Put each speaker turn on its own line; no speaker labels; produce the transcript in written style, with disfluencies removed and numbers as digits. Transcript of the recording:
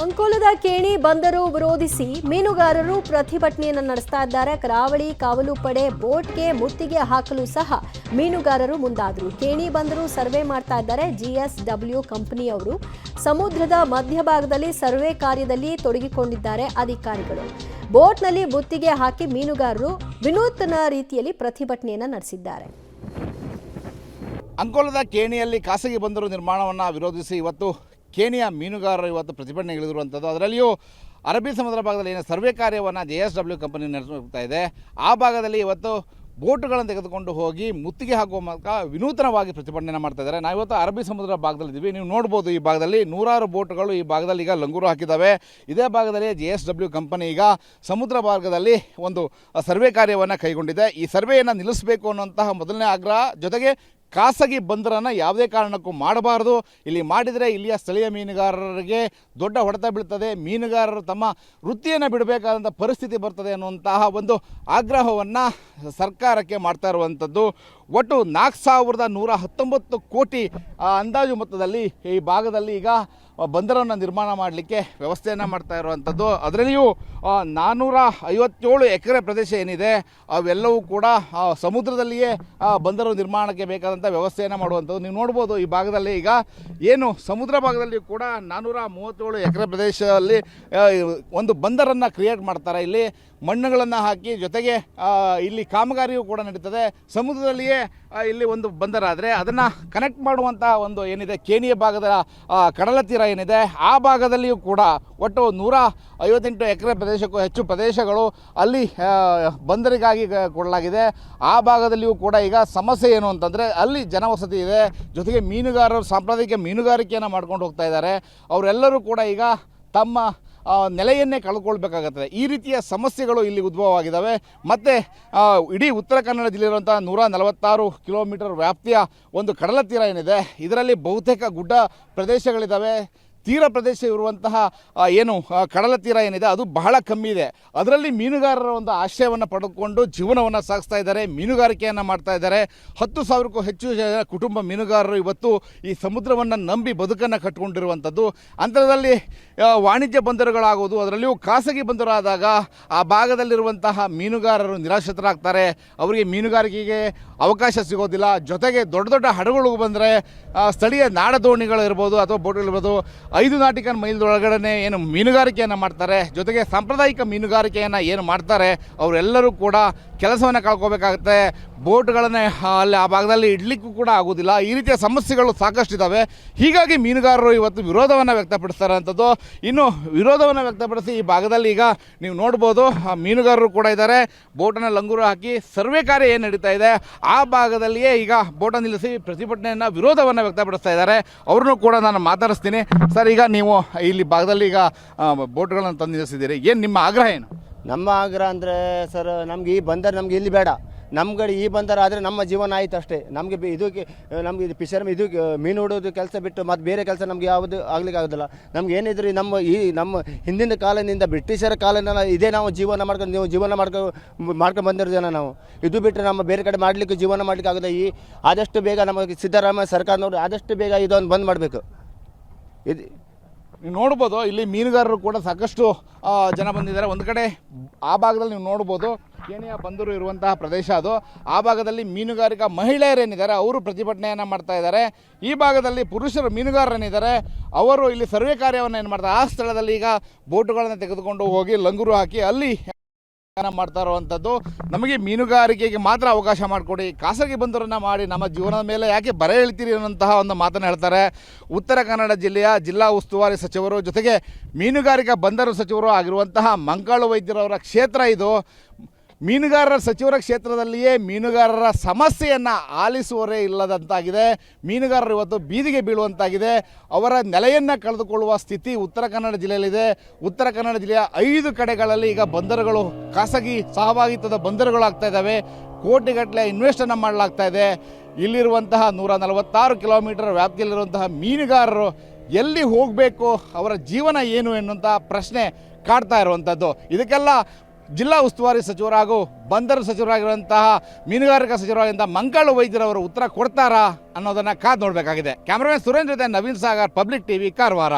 ಅಂಕೋಲದ ಕೇಣಿ ಬಂದರು ವಿರೋಧಿಸಿ ಮೀನುಗಾರರು ಪ್ರತಿಭಟನೆಯನ್ನು ನಡೆಸ್ತಾ ಇದ್ದಾರೆ. ಕರಾವಳಿ ಕಾವಲು ಪಡೆ ಬೋಟ್ಗೆ ಮುತ್ತಿಗೆ ಹಾಕಲು ಸಹ ಮೀನುಗಾರರು ಮುಂದಾದರು. ಕೇಣಿ ಬಂದರು ಸರ್ವೆ ಮಾಡ್ತಾ ಇದ್ದಾರೆ. GSW ಕಂಪನಿಯವರು ಸಮುದ್ರದ ಮಧ್ಯಭಾಗದಲ್ಲಿ ಸರ್ವೆ ಕಾರ್ಯದಲ್ಲಿ ತೊಡಗಿಕೊಂಡಿದ್ದಾರೆ ಅಧಿಕಾರಿಗಳು. ಬೋಟ್ನಲ್ಲಿ ಮುತ್ತಿಗೆ ಹಾಕಿ ಮೀನುಗಾರರು ವಿನೂತನ ರೀತಿಯಲ್ಲಿ ಪ್ರತಿಭಟನೆಯನ್ನು ನಡೆಸಿದ್ದಾರೆ.
ಅಂಕೋಲದ ಕೇಣಿಯಲ್ಲಿ ಖಾಸಗಿ ಬಂದರು ನಿರ್ಮಾಣವನ್ನು ವಿರೋಧಿಸಿ ಇವತ್ತು ಕೇಣಿಯ ಮೀನುಗಾರರು ಇವತ್ತು ಪ್ರತಿಭಟನೆಗಿಳಿದಿರುವಂಥದ್ದು. ಅದರಲ್ಲಿಯೂ ಅರಬ್ಬಿ ಸಮುದ್ರ ಭಾಗದಲ್ಲಿ ಏನು ಸರ್ವೆ ಕಾರ್ಯವನ್ನು GSW ಕಂಪನಿ ನಡೆಸ್ತಾ ಇದೆ, ಆ ಭಾಗದಲ್ಲಿ ಇವತ್ತು ಬೋಟುಗಳನ್ನು ತೆಗೆದುಕೊಂಡು ಹೋಗಿ ಮುತ್ತಿಗೆ ಹಾಕುವ ಮೂಲಕ ವಿನೂತನವಾಗಿ ಪ್ರತಿಭಟನೆ ಮಾಡ್ತಾ ಇದ್ದಾರೆ. ನಾವಿವತ್ತು ಅರಬ್ಬಿ ಸಮುದ್ರ ಭಾಗದಲ್ಲಿದ್ದೀವಿ. ನೀವು ನೋಡ್ಬೋದು, ಈ ಭಾಗದಲ್ಲಿ ನೂರಾರು ಬೋಟುಗಳು ಈ ಭಾಗದಲ್ಲಿ ಈಗ ಲಂಗೂರು ಹಾಕಿದ್ದಾವೆ. ಇದೇ ಭಾಗದಲ್ಲಿ GSW ಕಂಪನಿ ಈಗ ಸಮುದ್ರ ಭಾಗದಲ್ಲಿ ಒಂದು ಸರ್ವೆ ಕಾರ್ಯವನ್ನು ಕೈಗೊಂಡಿದೆ. ಈ ಸರ್ವೆಯನ್ನು ನಿಲ್ಲಿಸಬೇಕು ಅನ್ನುವಂತಹ ಮೊದಲನೇ ಆಗ್ರಹ, ಜೊತೆಗೆ ಖಾಸಗಿ ಬಂದರನ್ನು ಯಾವುದೇ ಕಾರಣಕ್ಕೂ ಮಾಡಬಾರ್ದು, ಇಲ್ಲಿ ಮಾಡಿದರೆ ಇಲ್ಲಿಯ ಸ್ಥಳೀಯ ಮೀನುಗಾರರಿಗೆ ದೊಡ್ಡ ಹೊಡೆತ ಬೀಳ್ತದೆ, ಮೀನುಗಾರರು ತಮ್ಮ ವೃತ್ತಿಯನ್ನು ಬಿಡಬೇಕಾದಂಥ ಪರಿಸ್ಥಿತಿ ಬರ್ತದೆ ಅನ್ನುವಂತಹ ಒಂದು ಆಗ್ರಹವನ್ನು ಸರ್ಕಾರಕ್ಕೆ ಮಾಡ್ತಾ ಇರುವಂಥದ್ದು. ಒಟ್ಟು 4119 ಕೋಟಿ ಅಂದಾಜು ಮೊತ್ತದಲ್ಲಿ ಈ ಭಾಗದಲ್ಲಿ ಈಗ ಬಂದರನ್ನು ನಿರ್ಮಾಣ ಮಾಡಲಿಕ್ಕೆ ವ್ಯವಸ್ಥೆಯನ್ನು ಮಾಡ್ತಾ ಇರುವಂಥದ್ದು. ಅದರಲ್ಲಿಯೂ 457 ಎಕರೆ ಪ್ರದೇಶ ಏನಿದೆ ಅವೆಲ್ಲವೂ ಕೂಡ ಸಮುದ್ರದಲ್ಲಿಯೇ ಬಂದರು ನಿರ್ಮಾಣಕ್ಕೆ ಬೇಕಾದಂಥ ವ್ಯವಸ್ಥೆಯನ್ನು ಮಾಡುವಂಥದ್ದು. ನೀವು ನೋಡ್ಬೋದು, ಈ ಭಾಗದಲ್ಲಿ ಈಗ ಏನು ಸಮುದ್ರ ಭಾಗದಲ್ಲಿ ಕೂಡ 437 ಎಕರೆ ಪ್ರದೇಶದಲ್ಲಿ ಒಂದು ಬಂದರನ್ನು ಕ್ರಿಯೇಟ್ ಮಾಡ್ತಾರೆ. ಇಲ್ಲಿ ಮಣ್ಣುಗಳನ್ನು ಹಾಕಿ, ಜೊತೆಗೆ ಇಲ್ಲಿ ಕಾಮಗಾರಿಯೂ ಕೂಡ ನಡೀತದೆ. ಸಮುದ್ರದಲ್ಲಿಯೇ ಇಲ್ಲಿ ಒಂದು ಬಂದರಾದರೆ ಅದನ್ನು ಕನೆಕ್ಟ್ ಮಾಡುವಂಥ ಒಂದು ಏನಿದೆ ಕೇಣಿಯ ಭಾಗದ ಕಡಲ ತೀರ ಏನಿದೆ, ಆ ಭಾಗದಲ್ಲಿಯೂ ಕೂಡ ಒಟ್ಟು 158 ಎಕರೆ ಪ್ರದೇಶಕ್ಕೂ ಹೆಚ್ಚು ಪ್ರದೇಶಗಳು ಅಲ್ಲಿ ಬಂದರಿಗಾಗಿ ಕೊಡಲಾಗಿದೆ. ಆ ಭಾಗದಲ್ಲಿಯೂ ಕೂಡ ಈಗ ಸಮಸ್ಯೆ ಏನು ಅಂತಂದರೆ ಅಲ್ಲಿ ಜನವಸತಿ ಇದೆ, ಜೊತೆಗೆ ಮೀನುಗಾರರು ಸಾಂಪ್ರದಾಯಿಕ ಮೀನುಗಾರಿಕೆಯನ್ನು ಮಾಡ್ಕೊಂಡು ಹೋಗ್ತಾ ಇದ್ದಾರೆ. ಅವರೆಲ್ಲರೂ ಕೂಡ ಈಗ ತಮ್ಮ ನೆಲೆಯನ್ನೇ ಕಳ್ಕೊಳ್ಬೇಕಾಗುತ್ತದೆ. ಈ ರೀತಿಯ ಸಮಸ್ಯೆಗಳು ಇಲ್ಲಿ ಉದ್ಭವವಾಗಿದ್ದಾವೆ. ಮತ್ತು ಇಡೀ ಉತ್ತರ ಕನ್ನಡ ಜಿಲ್ಲೆಯಿರುವಂಥ 146 ಕಿಲೋಮೀಟರ್ ವ್ಯಾಪ್ತಿಯ ಒಂದು ಕಡಲ ತೀರ ಏನಿದೆ, ಇದರಲ್ಲಿ ಬಹುತೇಕ ಗುಡ್ಡ ಪ್ರದೇಶಗಳಿದ್ದಾವೆ. ತೀರ ಪ್ರದೇಶ ಇರುವಂತಹ ಏನು ಕಡಲ ತೀರ ಏನಿದೆ ಅದು ಬಹಳ ಕಮ್ಮಿ ಇದೆ. ಅದರಲ್ಲಿ ಮೀನುಗಾರರ ಒಂದು ಆಶ್ರಯವನ್ನು ಪಡೆದುಕೊಂಡು ಜೀವನವನ್ನು ಸಾಗಿಸ್ತಾ ಇದ್ದಾರೆ, ಮೀನುಗಾರಿಕೆಯನ್ನು ಮಾಡ್ತಾ ಇದ್ದಾರೆ. 10,000ಕ್ಕೂ ಹೆಚ್ಚು ಕುಟುಂಬ ಮೀನುಗಾರರು ಇವತ್ತು ಈ ಸಮುದ್ರವನ್ನು ನಂಬಿ ಬದುಕನ್ನು ಕಟ್ಟಿಕೊಂಡಿರುವಂಥದ್ದು. ಅಂಥದ್ರಲ್ಲಿ ವಾಣಿಜ್ಯ ಬಂದರುಗಳಾಗೋದು, ಅದರಲ್ಲಿಯೂ ಖಾಸಗಿ ಬಂದರು ಆದಾಗ ಆ ಭಾಗದಲ್ಲಿರುವಂತಹ ಮೀನುಗಾರರು ನಿರಾಶ್ರಿತರಾಗ್ತಾರೆ. ಅವರಿಗೆ ಮೀನುಗಾರಿಕೆಗೆ ಅವಕಾಶ ಸಿಗೋದಿಲ್ಲ. ಜೊತೆಗೆ ದೊಡ್ಡ ದೊಡ್ಡ ಹಡಗುಗಳು ಬಂದರೆ ಸ್ಥಳೀಯ ನಾಡದೋಣಿಗಳು ಇರ್ಬೋದು ಅಥವಾ ಬೋಟ್ಗಳಿರ್ಬೋದು, 5 ನಾಟಿಕಲ್ ಮೈಲ್ದೊಳಗಡೆ ಏನು ಮೀನುಗಾರಿಕೆಯನ್ನು ಮಾಡ್ತಾರೆ, ಜೊತೆಗೆ ಸಾಂಪ್ರದಾಯಿಕ ಮೀನುಗಾರಿಕೆಯನ್ನು ಏನು ಮಾಡ್ತಾರೆ ಅವರೆಲ್ಲರೂ ಕೂಡ ಕೆಲಸವನ್ನು ಕಳ್ಕೋಬೇಕಾಗುತ್ತೆ. ಬೋಟ್ಗಳನ್ನೇ ಅಲ್ಲಿ ಆ ಭಾಗದಲ್ಲಿ ಇಡಲಿಕ್ಕೂ ಕೂಡ ಆಗೋದಿಲ್ಲ. ಈ ರೀತಿಯ ಸಮಸ್ಯೆಗಳು ಸಾಕಷ್ಟಿದ್ದಾವೆ. ಹೀಗಾಗಿ ಮೀನುಗಾರರು ಇವತ್ತು ವಿರೋಧವನ್ನು ವ್ಯಕ್ತಪಡಿಸ್ತಾರೆ ಅಂಥದ್ದು. ಇನ್ನು ವಿರೋಧವನ್ನು ವ್ಯಕ್ತಪಡಿಸಿ ಈ ಭಾಗದಲ್ಲಿ ಈಗ ನೀವು ನೋಡ್ಬೋದು, ಮೀನುಗಾರರು ಕೂಡ ಇದ್ದಾರೆ. ಬೋಟನ್ನು ಲಂಗೂರು ಹಾಕಿ ಸರ್ವೆ ಕಾರ್ಯ ಏನು ನಡೀತಾ ಇದೆ ಆ ಭಾಗದಲ್ಲಿಯೇ ಈಗ ಬೋಟನ್ನು ನಿಲ್ಲಿಸಿ ಪ್ರತಿಭಟನೆಯನ್ನು ವಿರೋಧವನ್ನು ವ್ಯಕ್ತಪಡಿಸ್ತಾ ಇದ್ದಾರೆ. ಅವ್ರನ್ನೂ ಕೂಡ ನಾನು ಮಾತಾಡಿಸ್ತೀನಿ. ಸರ್, ಈಗ ನೀವು ಇಲ್ಲಿ ಭಾಗದಲ್ಲಿ ಈಗ ಬೋಟ್ಗಳನ್ನು ತಂದು ನಿಲ್ಲಿಸಿದ್ದೀರಿ, ಏನು ನಿಮ್ಮ ಆಗ್ರಹ ಏನು?
ನಮ್ಮ ಆಗ್ರಹ ಅಂದರೆ ಸರ್, ನಮ್ಗೆ ಈ ಬಂದರು ನಮ್ಗೆ ಇಲ್ಲಿ ಬೇಡ. ನಮ್ಗಡೆ ಈ ಬಂದರು ಆದರೆ ನಮ್ಮ ಜೀವನ ಆಯಿತು ಅಷ್ಟೇ. ನಮಗೆ ಇದಕ್ಕೆ ನಮಗೆ ಇದು ಫಿಶರ್ ಇದು ಮೀನು ಹಿಡೋದು ಕೆಲಸ ಬಿಟ್ಟು ಮತ್ತು ಬೇರೆ ಕೆಲಸ ನಮ್ಗೆ ಯಾವುದು ಆಗ್ಲಿಕ್ಕೆ ಆಗೋದಿಲ್ಲ. ನಮ್ಗೆ ಏನಿದ್ರು ನಮ್ಮ ಹಿಂದಿನ ಕಾಲದಿಂದ ಬ್ರಿಟಿಷರ ಕಾಲದಿಂದ ಇದೇ ನಾವು ಜೀವನ ಮಾಡ್ಕೊಂಡು ನೀವು ಜೀವನ ಮಾಡ್ಕೊಂಡು ಬಂದಿರೋ ಜನ ನಾವು. ಇದು ಬಿಟ್ಟರೆ ನಮ್ಮ ಬೇರೆ ಕಡೆ ಮಾಡಲಿಕ್ಕೆ ಜೀವನ ಮಾಡಲಿಕ್ಕೆ ಆಗೋದು. ಆದಷ್ಟು ಬೇಗ ನಮಗೆ ಸಿದ್ದರಾಮಯ್ಯ ಸರ್ಕಾರದವರು ಆದಷ್ಟು ಬೇಗ ಇದನ್ನು ಬಂದ್ ಮಾಡಬೇಕು. ಇದು
ನೀವು ನೋಡ್ಬೋದು, ಇಲ್ಲಿ ಮೀನುಗಾರರು ಕೂಡ ಸಾಕಷ್ಟು ಜನ ಬಂದಿದ್ದಾರೆ. ಒಂದು ಕಡೆ ಆ ಭಾಗದಲ್ಲಿ ನೀವು ನೋಡ್ಬೋದು, ಕೇಣಿಯ ಬಂದರು ಇರುವಂತಹ ಪ್ರದೇಶ ಅದು. ಆ ಭಾಗದಲ್ಲಿ ಮೀನುಗಾರಿಕಾ ಮಹಿಳೆಯರೇನಿದ್ದಾರೆ ಅವರು ಪ್ರತಿಭಟನೆಯನ್ನು ಮಾಡ್ತಾ ಇದ್ದಾರೆ. ಈ ಭಾಗದಲ್ಲಿ ಪುರುಷರು ಮೀನುಗಾರರೇನಿದ್ದಾರೆ ಅವರು ಇಲ್ಲಿ ಸರ್ವೆ ಕಾರ್ಯವನ್ನು ಏನು ಮಾಡ್ತಾರೆ, ಆ ಸ್ಥಳದಲ್ಲಿ ಈಗ ಬೋಟುಗಳನ್ನು ತೆಗೆದುಕೊಂಡು ಹೋಗಿ ಲಂಗೂರು ಹಾಕಿ ಅಲ್ಲಿ ಮಾಡ್ತಾ ಇರುವಂಥದ್ದು. ನಮಗೆ ಮೀನುಗಾರಿಕೆಗೆ ಮಾತ್ರ ಅವಕಾಶ ಮಾಡಿಕೊಡಿ, ಖಾಸಗಿ ಬಂದರನ್ನು ಮಾಡಿ ನಮ್ಮ ಜೀವನದ ಮೇಲೆ ಯಾಕೆ ಬರೆ ಎಳ್ತೀರಿ ಅನ್ನೋಂತಹ ಒಂದು ಮಾತನ್ನು ಹೇಳ್ತಾರೆ. ಉತ್ತರ ಕನ್ನಡ ಜಿಲ್ಲೆಯ ಜಿಲ್ಲಾ ಉಸ್ತುವಾರಿ ಸಚಿವರು, ಜೊತೆಗೆ ಮೀನುಗಾರಿಕಾ ಬಂದರು ಸಚಿವರು ಆಗಿರುವಂತಹ ಮಂಕಾಳು ವೈದ್ಯರವರ ಕ್ಷೇತ್ರ ಇದು. ಮೀನುಗಾರರ ಸಚಿವರ ಕ್ಷೇತ್ರದಲ್ಲಿಯೇ ಮೀನುಗಾರರ ಸಮಸ್ಯೆಯನ್ನು ಆಲಿಸುವವರೇ ಇಲ್ಲದಂತಾಗಿದೆ. ಮೀನುಗಾರರು ಇವತ್ತು ಬೀದಿಗೆ ಬೀಳುವಂತಾಗಿದೆ. ಅವರ ನೆಲೆಯನ್ನು ಕಳೆದುಕೊಳ್ಳುವ ಸ್ಥಿತಿ ಉತ್ತರ ಕನ್ನಡ ಜಿಲ್ಲೆಯಲ್ಲಿದೆ. ಉತ್ತರ ಕನ್ನಡ ಜಿಲ್ಲೆಯ 5 ಕಡೆಗಳಲ್ಲಿ ಈಗ ಬಂದರುಗಳು ಖಾಸಗಿ ಸಹಭಾಗಿತ್ವದ ಬಂದರುಗಳಾಗ್ತಾ ಇದ್ದಾವೆ. ಕೋಟಿಗಟ್ಟಲೆ ಇನ್ವೆಸ್ಟನ್ನು ಮಾಡಲಾಗ್ತಾ ಇದೆ. ಇಲ್ಲಿರುವಂತಹ 146 ಕಿಲೋಮೀಟರ್ ವ್ಯಾಪ್ತಿಯಲ್ಲಿರುವಂತಹ ಮೀನುಗಾರರು ಎಲ್ಲಿ ಹೋಗಬೇಕು, ಅವರ ಜೀವನ ಏನು ಎನ್ನುವಂಥ ಪ್ರಶ್ನೆ ಕಾಡ್ತಾ ಇರುವಂಥದ್ದು. ಇದಕ್ಕೆಲ್ಲ ಜಿಲ್ಲಾ ಉಸ್ತುವಾರಿ ಸಚಿವರು ಹಾಗೂ ಬಂದರು ಸಚಿವರಾಗಿರುವಂತಹ ಮೀನುಗಾರಿಕಾ ಸಚಿವರಾಗಿರುವಂತಹ ಮಂಕಾಳು ವೈದ್ಯರವರು ಉತ್ತರ ಕೊಡ್ತಾರಾ ಅನ್ನೋದನ್ನು ಕಾದು ನೋಡಬೇಕಾಗಿದೆ. ಕ್ಯಾಮರಾಮನ್ ಸುರೇಂದ್ರ ಜೊತೆ ನವೀನ್ ಸಾಗರ್, ಪಬ್ಲಿಕ್ ಟಿವಿ, ಕಾರವಾರ.